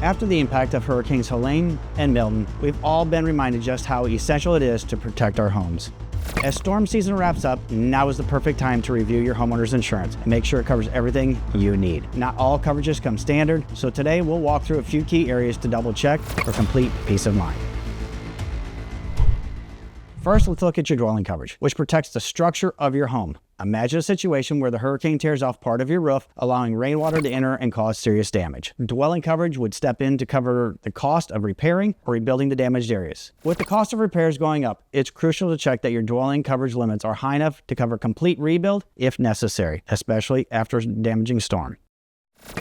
After the impact of Hurricanes Helene and Milton, we've all been reminded just how essential it is to protect our homes. As storm season wraps up, now is the perfect time to review your homeowner's insurance and make sure it covers everything you need. Not all coverages come standard, so today we'll walk through a few key areas to double check for complete peace of mind. First, let's look at your dwelling coverage, which protects the structure of your home. Imagine a situation where the hurricane tears off part of your roof, allowing rainwater to enter and cause serious damage. Dwelling coverage would step in to cover the cost of repairing or rebuilding the damaged areas. With the cost of repairs going up, it's crucial to check that your dwelling coverage limits are high enough to cover complete rebuild if necessary, especially after a damaging storm.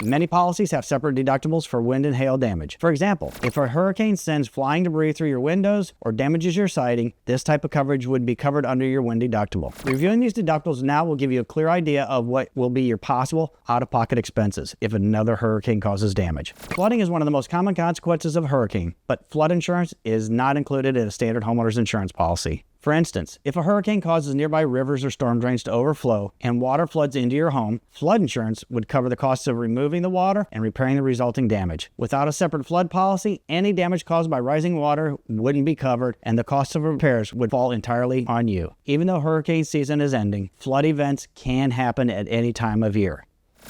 Many policies have separate deductibles for wind and hail damage. For example, if a hurricane sends flying debris through your windows or damages your siding, this type of coverage would be covered under your wind deductible. Reviewing these deductibles now will give you a clear idea of what will be your possible out-of-pocket expenses if another hurricane causes damage. Flooding is one of the most common consequences of a hurricane, but flood insurance is not included in a standard homeowner's insurance policy. For instance, if a hurricane causes nearby rivers or storm drains to overflow and water floods into your home, flood insurance would cover the costs of removing the water and repairing the resulting damage. Without a separate flood policy, any damage caused by rising water wouldn't be covered and the cost of repairs would fall entirely on you. Even though hurricane season is ending, flood events can happen at any time of year.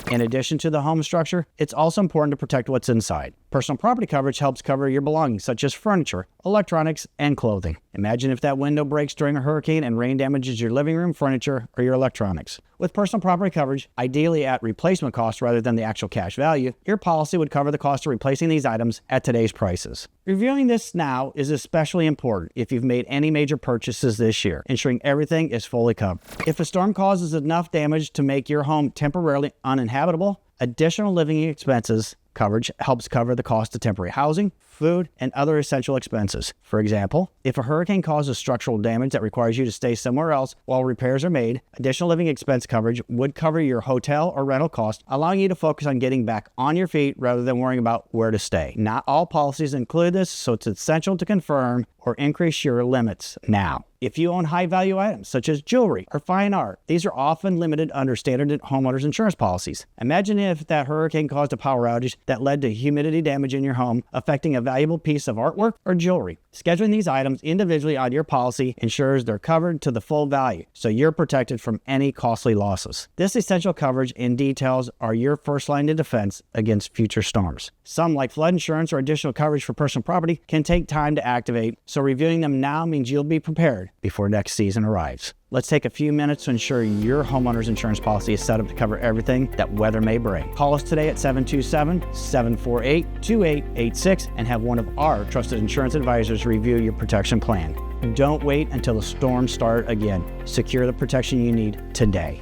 In addition to the home structure, it's also important to protect what's inside. Personal property coverage helps cover your belongings such as furniture, electronics, and clothing. Imagine if that window breaks during a hurricane and rain damages your living room furniture or your electronics. With personal property coverage, ideally at replacement cost rather than the actual cash value, your policy would cover the cost of replacing these items at today's prices. Reviewing this now is especially important if you've made any major purchases this year, ensuring everything is fully covered. If a storm causes enough damage to make your home temporarily uninhabitable, additional living expenses coverage helps cover the cost of temporary housing, food, and other essential expenses. For example, if a hurricane causes structural damage that requires you to stay somewhere else while repairs are made, additional living expense coverage would cover your hotel or rental cost, allowing you to focus on getting back on your feet rather than worrying about where to stay. Not all policies include this, so it's essential to confirm or increase your limits now. If you own high-value items such as jewelry or fine art, these are often limited under standard homeowners insurance policies. Imagine if that hurricane caused a power outage that led to humidity damage in your home, affecting a valuable piece of artwork or jewelry. Scheduling these items individually on your policy ensures they're covered to the full value, so you're protected from any costly losses. This essential coverage and details are your first line of defense against future storms. Some, like flood insurance or additional coverage for personal property, can take time to activate, so reviewing them now means you'll be prepared before next season arrives. Let's take a few minutes to ensure your homeowner's insurance policy is set up to cover everything that weather may bring. Call us today at 727-748-2886 and have one of our trusted insurance advisors review your protection plan. Don't wait until the storms start again. Secure the protection you need today.